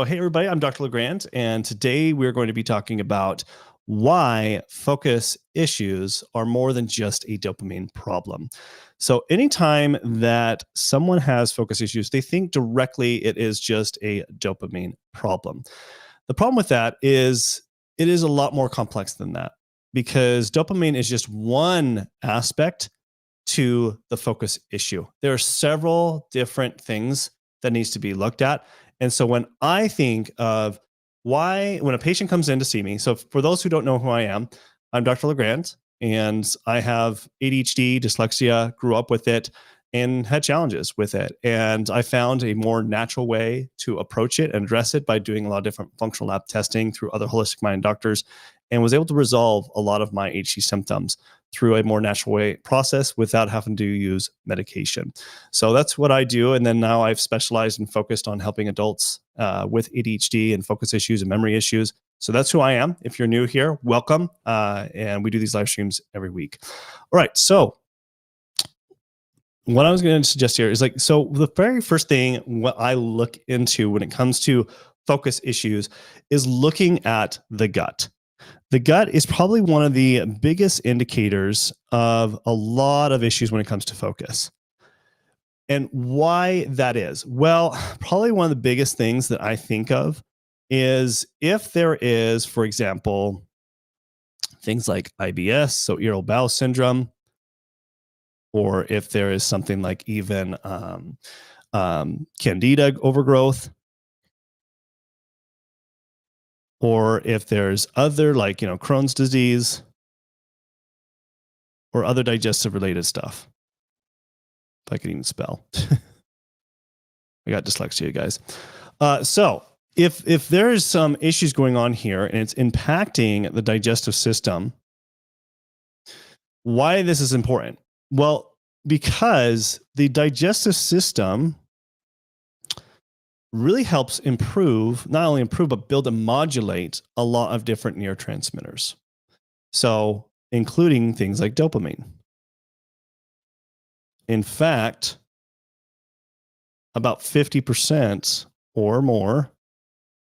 Oh, hey, everybody, I'm Dr. LeGrand, and today we're going to be talking about why focus issues are more than just a dopamine problem. So, anytime that someone has focus issues, they think directly it is just a dopamine problem. The problem with that is it is a lot more complex than that because dopamine is just one aspect to the focus issue. There are several different things that needs to be looked at. And so when I think of when a patient comes in to see me, so for those who don't know who I am, I'm Dr. LeGrand and I have ADHD, dyslexia, grew up with it and had challenges with it. And I found a more natural way to approach it and address it by doing a lot of different functional lab testing through other holistic mind doctors and was able to resolve a lot of my ADHD symptoms through a more natural way process without having to use medication. So that's what I do. And then now I've specialized and focused on helping adults with ADHD and focus issues and memory issues. So that's who I am. If you're new here, welcome. And we do these live streams every week. All right. So what I was going to suggest here is so the very first thing what I look into when it comes to focus issues is looking at the gut. The gut is probably one of the biggest indicators of a lot of issues when it comes to focus. And why that is? Well, probably one of the biggest things that I think of is if there is, for example, things like IBS, so irritable bowel syndrome, or if there is something like even candida overgrowth, or if there's other Crohn's disease or other digestive related stuff. If I could even spell. I got dyslexia, guys. So if there's some issues going on here and it's impacting the digestive system, why this is important? Well, because the digestive system really helps not only improve, but build and modulate a lot of different neurotransmitters. So, including things like dopamine. In fact, about 50% or more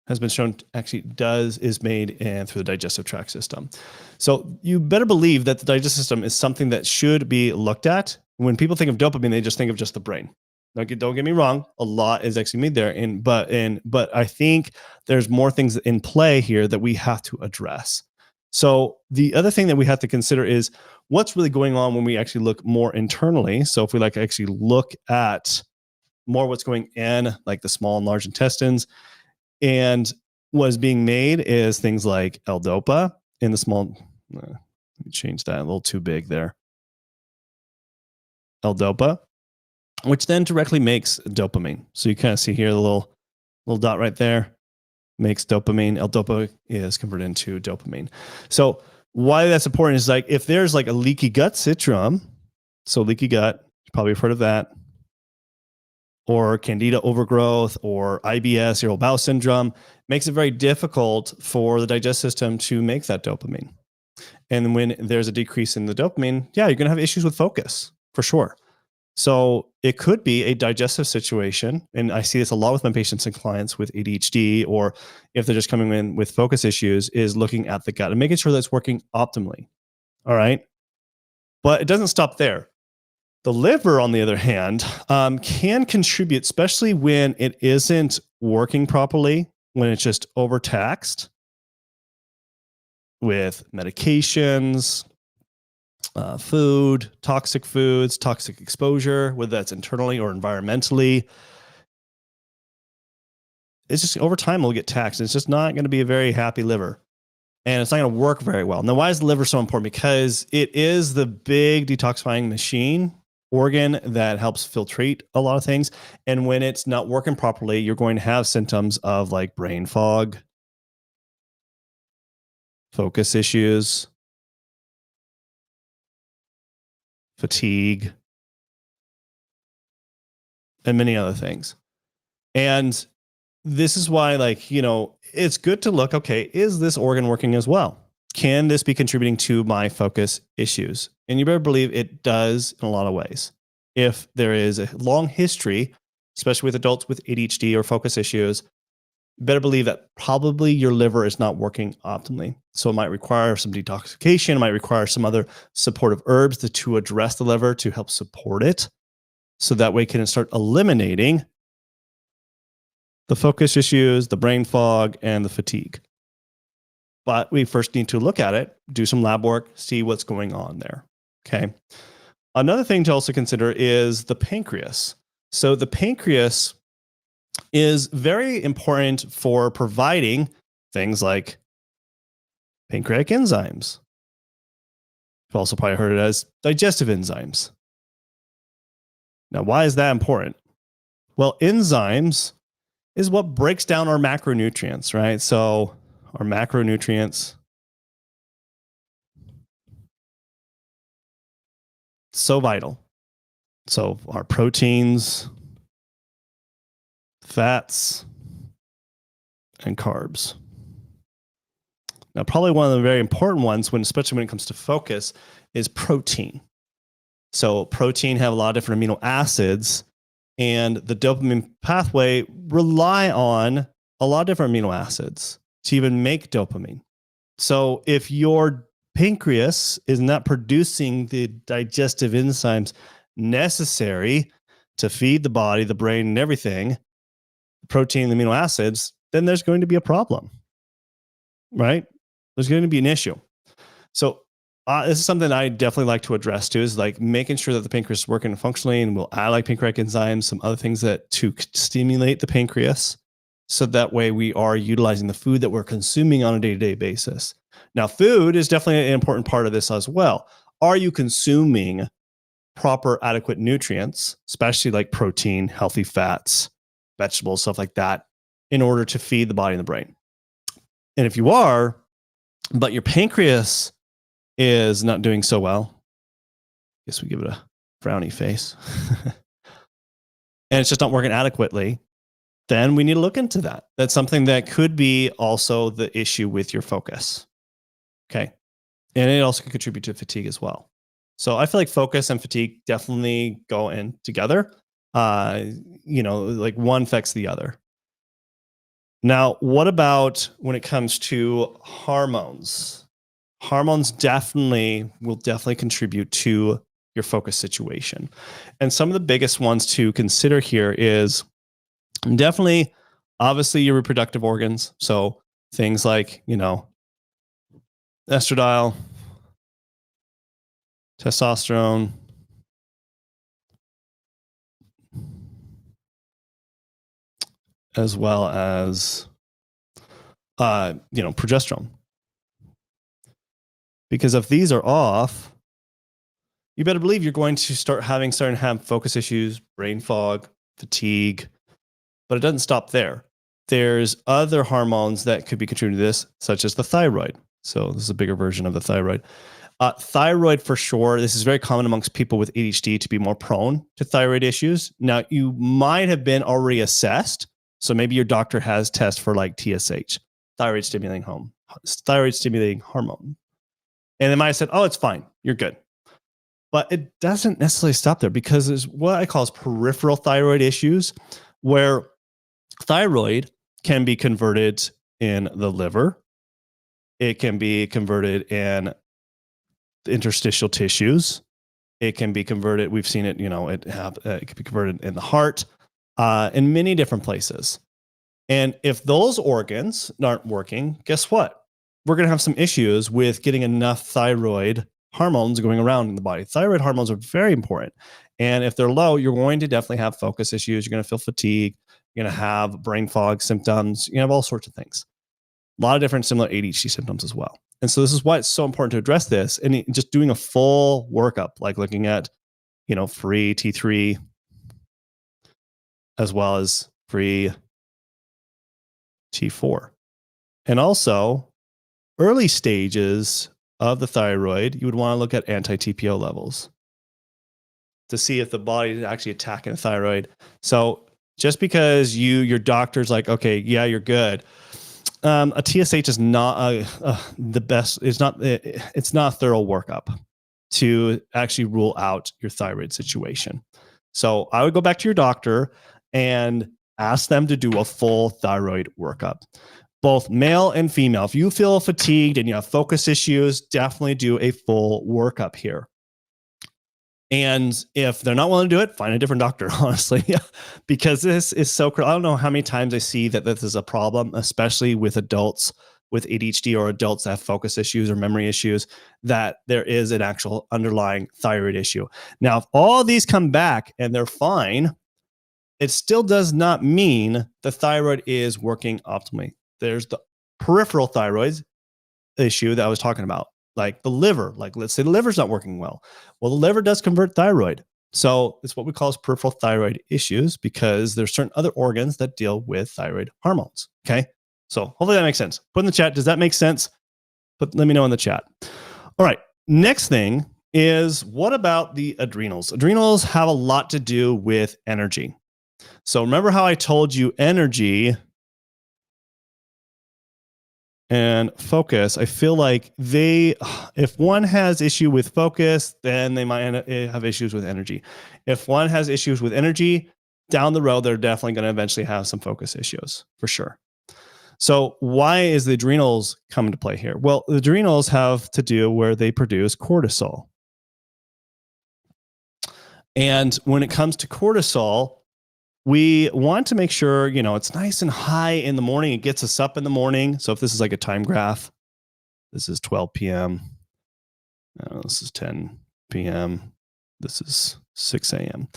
has been shown actually is made through the digestive tract system. So you better believe that the digestive system is something that should be looked at. When people think of dopamine, they just think of just the brain. Don't get me wrong. A lot is actually made there, but I think there's more things in play here that we have to address. So the other thing that we have to consider is what's really going on when we actually look more internally. So if we actually look at more what's going in, like the small and large intestines, and what's being made is things like L-DOPA in the small. Let me change that a little too big there. L-DOPA, which then directly makes dopamine. So you kind of see here the little dot right there makes dopamine. L-DOPA is converted into dopamine. So why that's important is if there's a leaky gut syndrome, so leaky gut, you probably have heard of that, or candida overgrowth or IBS, irritable bowel syndrome, makes it very difficult for the digestive system to make that dopamine. And when there's a decrease in the dopamine, you're going to have issues with focus for sure. So it could be a digestive situation. And I see this a lot with my patients and clients with ADHD, or if they're just coming in with focus issues, is looking at the gut and making sure that it's working optimally. All right. But it doesn't stop there. The liver, on the other hand, can contribute, especially when it isn't working properly, when it's just overtaxed with medications, food, toxic foods, toxic exposure, whether that's internally or environmentally. It's just over time it'll get taxed. It's just not going to be a very happy liver. And it's not going to work very well. Now, why is the liver so important? Because it is the big detoxifying machine organ that helps filtrate a lot of things. And when it's not working properly, you're going to have symptoms of brain fog, focus issues, fatigue, and many other things. And this is why, it's good to look, okay, is this organ working as well? Can this be contributing to my focus issues? And you better believe it does in a lot of ways. If there is a long history, especially with adults with ADHD or focus issues, you better believe that probably your liver is not working optimally. So it might require some detoxification. It might require some other supportive herbs to address the liver to help support it. So that way it can start eliminating the focus issues, the brain fog, and the fatigue. But we first need to look at it, do some lab work, see what's going on there. Okay. Another thing to also consider is the pancreas. So the pancreas is very important for providing things like pancreatic enzymes. You've also probably heard it as digestive enzymes. Now, why is that important? Well, enzymes is what breaks down our macronutrients, right? So our macronutrients, so vital. So our proteins, fats, and carbs. Now, probably one of the very important ones, especially when it comes to focus, is protein. So protein have a lot of different amino acids, and the dopamine pathway rely on a lot of different amino acids to even make dopamine. So if your pancreas is not producing the digestive enzymes necessary to feed the body, the brain, and everything, protein and amino acids, then there's going to be a problem, right? There's going to be an issue. So this is something I definitely like to address too, is like making sure that the pancreas is working functionally, and we'll add like pancreatic enzymes, some other things that to stimulate the pancreas. So that way we are utilizing the food that we're consuming on a day-to-day basis. Now, food is definitely an important part of this as well. Are you consuming proper, adequate nutrients, especially like protein, healthy fats, vegetables, stuff like that, in order to feed the body and the brain? And if you are, but your pancreas is not doing so well, I guess we give it a frowny face, and it's just not working adequately, then we need to look into that. That's something that could be also the issue with your focus. Okay. And it also can contribute to fatigue as well. So I feel like focus and fatigue definitely go in together. Like one affects the other. Now, what about when it comes to hormones? Hormones will definitely contribute to your focus situation. And some of the biggest ones to consider here is definitely, obviously, your reproductive organs. So things like, estradiol, testosterone, as well as, progesterone. Because if these are off, you better believe you're going to starting to have focus issues, brain fog, fatigue. But it doesn't stop there. There's other hormones that could be contributing to this, such as the thyroid. So this is a bigger version of the thyroid. Thyroid, for sure, this is very common amongst people with ADHD to be more prone to thyroid issues. Now, you might have been already assessed. So maybe your doctor has tests for like TSH, thyroid stimulating hormone. And they might have said, oh, it's fine. You're good. But it doesn't necessarily stop there, because there's what I call peripheral thyroid issues, where thyroid can be converted in the liver. It can be converted in interstitial tissues. It can be converted. We've seen it, it can be converted in the heart, in many different places. And if those organs aren't working, guess what? We're going to have some issues with getting enough thyroid hormones going around in the body. Thyroid hormones are very important. And if they're low, you're going to definitely have focus issues. You're going to feel fatigue. You're going to have brain fog symptoms. You have all sorts of things. A lot of different similar ADHD symptoms as well. And so this is why it's so important to address this, and just doing a full workup, like looking at, free T3 as well as free T4. And also early stages of the thyroid, you would want to look at anti-TPO levels to see if the body is actually attacking the thyroid. So just because your doctor's like, okay, yeah, you're good. A TSH is not the best. It's not a thorough workup to actually rule out your thyroid situation. So I would go back to your doctor and ask them to do a full thyroid workup, both male and female. If you feel fatigued and you have focus issues, definitely do a full workup here. And if they're not willing to do it, find a different doctor, honestly, because this is so critical. I don't know how many times I see that this is a problem, especially with adults with ADHD or adults that have focus issues or memory issues, that there is an actual underlying thyroid issue. Now, if all these come back and they're fine, it still does not mean the thyroid is working optimally. There's the peripheral thyroid issue that I was talking about, like the liver. Like, let's say the liver's not working well. Well, the liver does convert thyroid. So it's what we call as peripheral thyroid issues, because there's certain other organs that deal with thyroid hormones. Okay. So hopefully that makes sense. Put in the chat, does that make sense? But let me know in the chat. All right. Next thing is, what about the adrenals? Adrenals have a lot to do with energy. So remember how I told you energy and focus, I feel like if one has issue with focus, then they might have issues with energy. If one has issues with energy, down the road, they're definitely going to eventually have some focus issues for sure. So why is the adrenals come into play here? Well, the adrenals have to do where they produce cortisol. And when it comes to cortisol, we want to make sure, it's nice and high in the morning. It gets us up in the morning. So if this is like a time graph, this is 12 p.m. This is 10 p.m. This is 6 a.m.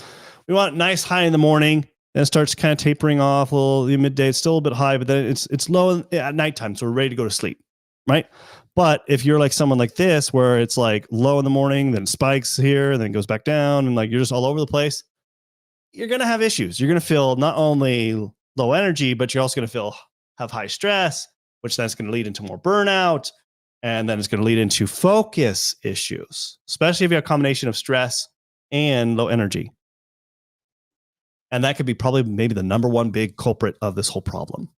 We want it nice high in the morning. Then it starts kind of tapering off a little midday. It's still a little bit high, but then it's low at nighttime. So we're ready to go to sleep, right? But if you're like someone like this, where it's like low in the morning, then spikes here, then it goes back down, and like you're just all over the place, you're going to have issues. You're going to feel not only low energy, but you're also going to have high stress, which then is going to lead into more burnout. And then it's going to lead into focus issues, especially if you have a combination of stress and low energy. And that could be probably maybe the number one big culprit of this whole problem.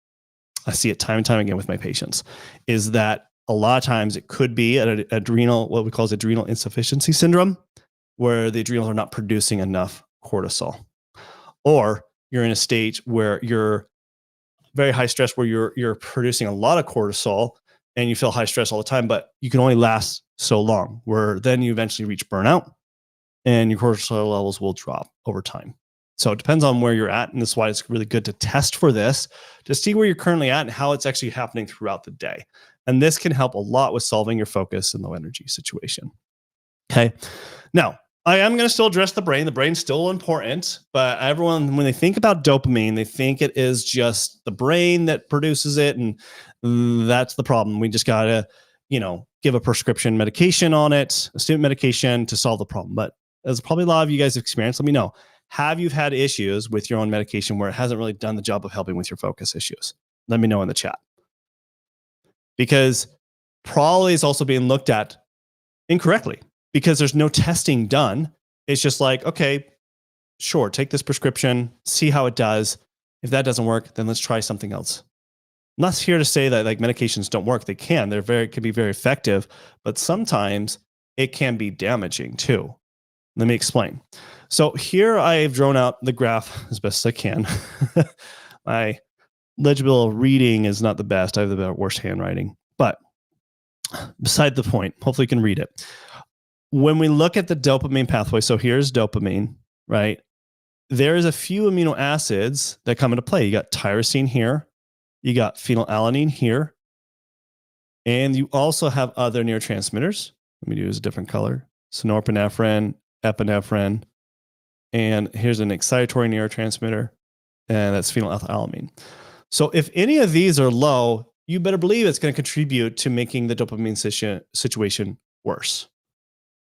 I see it time and time again with my patients, is that a lot of times it could be an adrenal, what we call adrenal insufficiency syndrome, where the adrenals are not producing enough cortisol. Or you're in a state where you're very high stress, where you're producing a lot of cortisol and you feel high stress all the time, but you can only last so long, where then you eventually reach burnout and your cortisol levels will drop over time. So it depends on where you're at. And that's why it's really good to test for this, to see where you're currently at and how it's actually happening throughout the day. And this can help a lot with solving your focus and low energy situation. Okay. Now, I am going to still address the brain. The brain's still important, but everyone, when they think about dopamine, they think it is just the brain that produces it. And that's the problem. We just got to, give a prescription medication on it, a student medication to solve the problem. But as probably a lot of you guys have experienced, let me know. Have you had issues with your own medication where it hasn't really done the job of helping with your focus issues? Let me know in the chat. Because probably it's also being looked at incorrectly, because there's no testing done. It's just like, okay, sure, take this prescription, see how it does. If that doesn't work, then let's try something else. I'm not here to say that like medications don't work. They can. Can be very effective, but sometimes it can be damaging too. Let me explain. So here I've drawn out the graph as best as I can. My legible reading is not the best. I have the worst handwriting, but beside the point, hopefully you can read it. When we look at the dopamine pathway, so here's dopamine, right? There is a few amino acids that come into play. You got tyrosine here, you got phenylalanine here, and you also have other neurotransmitters. Let me use a different color. So norepinephrine, epinephrine, and here's an excitatory neurotransmitter, and that's phenylethylamine. So if any of these are low, you better believe it's going to contribute to making the dopamine situation worse.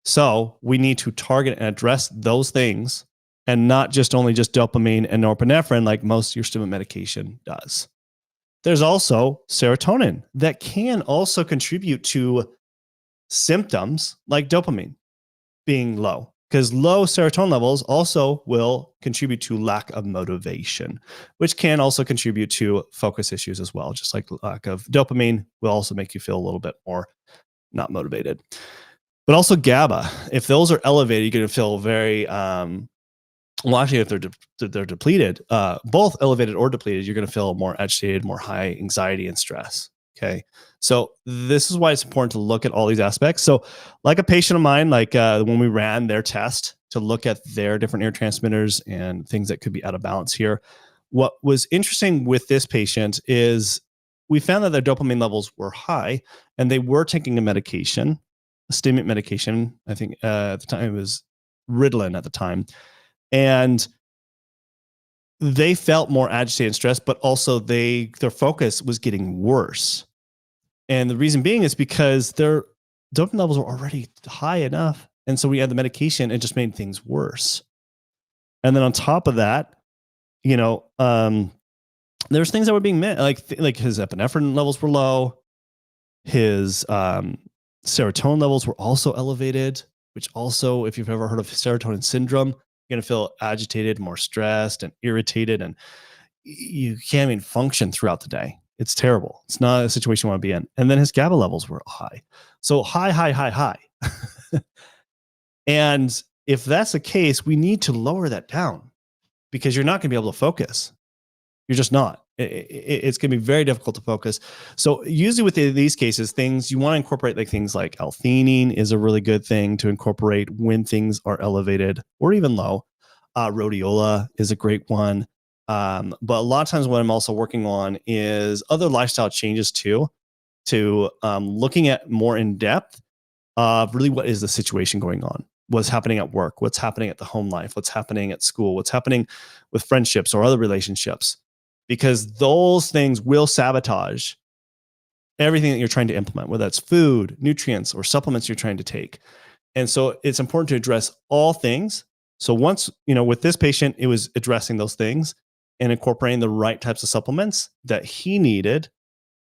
So we need to target and address those things, and not just dopamine and norepinephrine like most of your stimulant medication does. There's also serotonin that can also contribute to symptoms like dopamine being low, because low serotonin levels also will contribute to lack of motivation, which can also contribute to focus issues as well. Just like lack of dopamine will also make you feel a little bit more not motivated. But also GABA, if those are elevated, you're going to feel very Well, actually, if they're depleted, both elevated or depleted, you're going to feel more agitated, more high anxiety and stress. Okay, so this is why it's important to look at all these aspects. So, like a patient of mine, like when we ran their test to look at their different neurotransmitters and things that could be out of balance here, what was interesting with this patient is we found that their dopamine levels were high, and they were taking a medication, a stimulant medication. I think at the time it was Ritalin at the time, and they felt more agitated and stressed, but also their focus was getting worse. And the reason being is because their dopamine levels were already high enough. And so we had the medication, it just made things worse. And then on top of that, you know, there's things that were being met, like his epinephrine levels were low, his serotonin levels were also elevated, which also, if you've ever heard of serotonin syndrome, you're going to feel agitated, more stressed and irritated, and you can't even function throughout the day. It's terrible. It's not a situation you want to be in. And then his GABA levels were high. So high, high, high, high. And if that's the case, we need to lower that down because you're not going to be able to focus. You're just not. It's going to be very difficult to focus. So usually with these cases, things you want to incorporate, like things like L-theanine is a really good thing to incorporate when things are elevated or even low. Rhodiola is a great one. But a lot of times what I'm also working on is other lifestyle changes too, to looking at more in depth of really what is the situation going on, what's happening at work, what's happening at the home life, what's happening at school, what's happening with friendships or other relationships, because those things will sabotage everything that you're trying to implement, whether that's food, nutrients, or supplements you're trying to take. And so it's important to address all things. So once, with this patient, it was addressing those things and incorporating the right types of supplements that he needed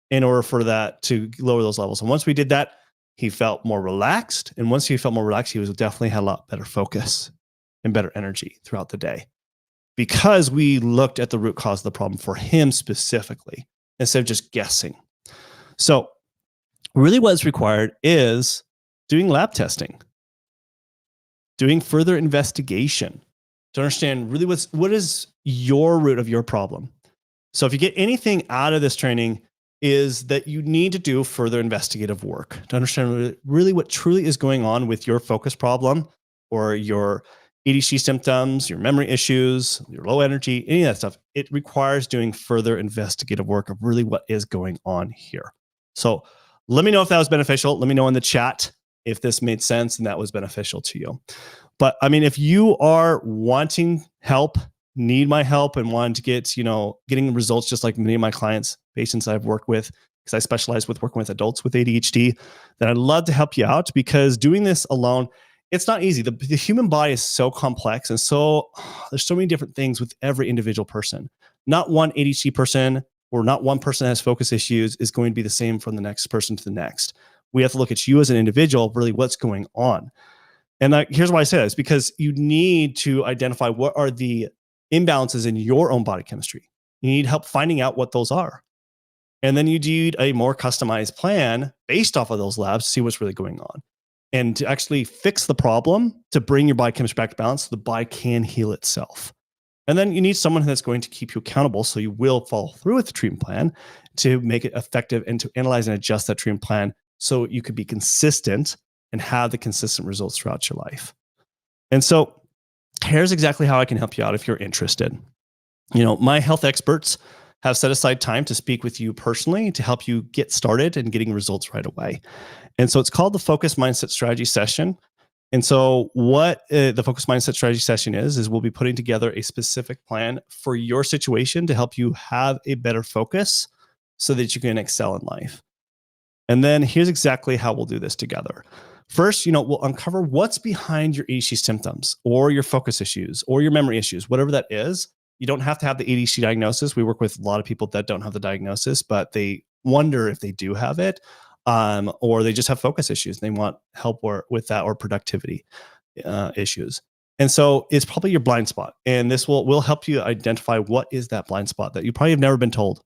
in order for that to lower those levels. And once we did that, he felt more relaxed. And once he felt more relaxed, he was definitely had a lot better focus and better energy throughout the day, because we looked at the root cause of the problem for him specifically instead of just guessing. So really what's required is doing lab testing, doing further investigation to understand really what is your root of your problem. So if you get anything out of this training, is that you need to do further investigative work to understand really what truly is going on with your focus problem or your ADHD symptoms, your memory issues, your low energy, any of that stuff. It requires doing further investigative work of really what is going on here. So let me know if that was beneficial. Let me know in the chat if this made sense and that was beneficial to you. But I mean, if you are wanting help, need my help, and want to get, getting results just like many of my clients, patients I've worked with, because I specialize with working with adults with ADHD, then I'd love to help you out, because doing this alone, it's not easy. The human body is so complex, and so there's so many different things with every individual person. Not one ADHD person or not one person that has focus issues is going to be the same from the next person to the next. We have to look at you as an individual, really what's going on. And here's why I say this, because you need to identify what are the imbalances in your own body chemistry. You need help finding out what those are. And then you need a more customized plan based off of those labs to see what's really going on and to actually fix the problem to bring your body chemistry back to balance so the body can heal itself. And then you need someone that's going to keep you accountable so you will follow through with the treatment plan to make it effective and to analyze and adjust that treatment plan so you could be consistent and have the consistent results throughout your life. And so here's exactly how I can help you out if you're interested. My health experts have set aside time to speak with you personally to help you get started and getting results right away. And so it's called the Focus Mindset Strategy Session. And so what the Focus Mindset Strategy Session is we'll be putting together a specific plan for your situation to help you have a better focus so that you can excel in life. And then here's exactly how we'll do this together. First, we'll uncover what's behind your ADHD symptoms or your focus issues or your memory issues, whatever that is. You don't have to have the ADHD diagnosis. We work with a lot of people that don't have the diagnosis, but they wonder if they do have it, or they just have focus issues. And they want help with that or productivity issues. And so it's probably your blind spot. And this will help you identify what is that blind spot that you probably have never been told,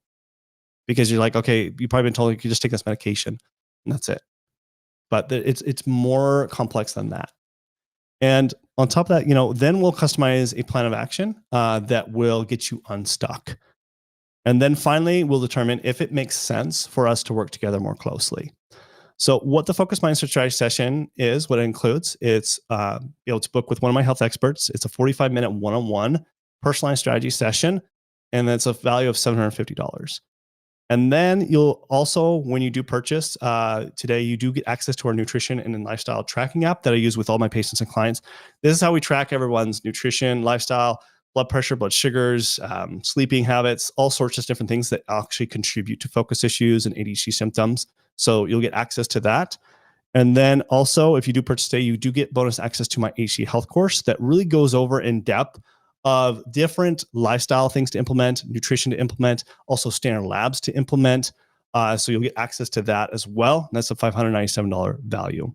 because you're like, okay, you've probably been told you can just take this medication and that's it. But it's more complex than that. And on top of that, then we'll customize a plan of action that will get you unstuck. And then finally, we'll determine if it makes sense for us to work together more closely. So, what the Focus Mindset Strategy session is, what it includes, it's be able to book with one of my health experts. It's a 45-minute one-on-one personalized strategy session, and that's a value of $750. And then you'll also, when you do purchase today, you do get access to our nutrition and lifestyle tracking app that I use with all my patients and clients. This is how we track everyone's nutrition, lifestyle, blood pressure, blood sugars, sleeping habits, all sorts of different things that actually contribute to focus issues and ADHD symptoms. So you'll get access to that. And then also, if you do purchase today, you do get bonus access to my HD health course that really goes over in depth of different lifestyle things to implement, nutrition to implement, also standard labs to implement. So you'll get access to that as well. And that's a $597 value.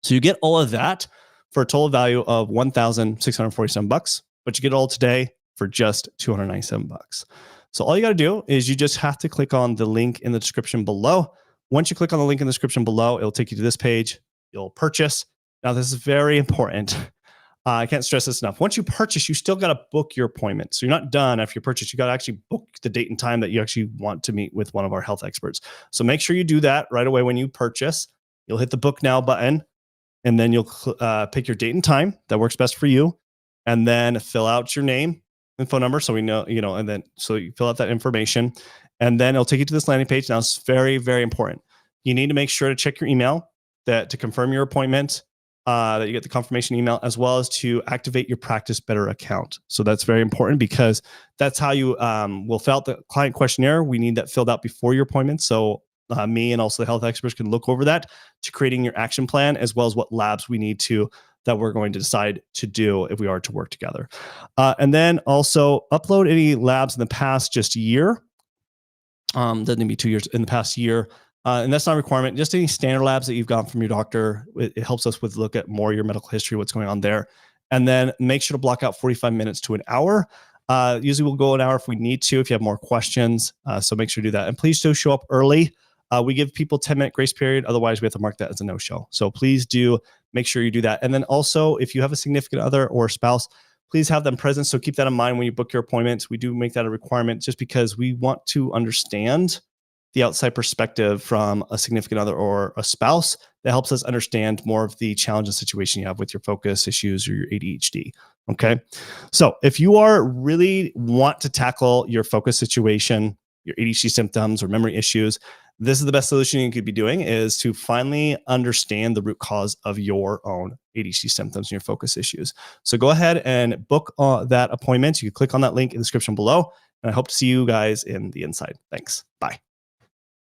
So you get all of that for a total value of $1,647, but you get it all today for just $297. So all you got to do is you just have to click on the link in the description below. Once you click on the link in the description below, it'll take you to this page. You'll purchase. Now, this is very important. I can't stress this enough. Once you purchase, you still got to book your appointment. So you're not done after you purchase. You got to actually book the date and time that you actually want to meet with one of our health experts. So make sure you do that right away when you purchase. You'll hit the book now button, and then you'll pick your date and time that works best for you, and then fill out your name and phone number. So we know, and then so you fill out that information, and then it'll take you to this landing page. Now it's very, very important. You need to make sure to check your email to confirm your appointment, that you get the confirmation email, as well as to activate your Practice Better account. So that's very important because that's how you will fill out the client questionnaire. We need that filled out before your appointment. So me and also the health experts can look over that to creating your action plan, as well as what labs we need that we're going to decide to do if we are to work together. And then also upload any labs in the past just year. Doesn't need to be 2 years, in the past year. And that's not a requirement. Just any standard labs that you've gotten from your doctor. It helps us with look at more of your medical history, what's going on there. And then make sure to block out 45 minutes to an hour. Usually we'll go an hour if we need to, if you have more questions. So make sure to do that. And please do show up early. We give people 10-minute grace period. Otherwise, we have to mark that as a no-show. So please do make sure you do that. And then also, if you have a significant other or spouse, please have them present. So keep that in mind when you book your appointments. We do make that a requirement just because we want to understand the outside perspective from a significant other or a spouse that helps us understand more of the challenge and situation you have with your focus issues or your ADHD. Okay. So if you are really want to tackle your focus situation, your ADHD symptoms or memory issues, this is the best solution you could be doing, is to finally understand the root cause of your own ADHD symptoms and your focus issues. So go ahead and book that appointment. You can click on that link in the description below. And I hope to see you guys in the inside. Thanks. Bye.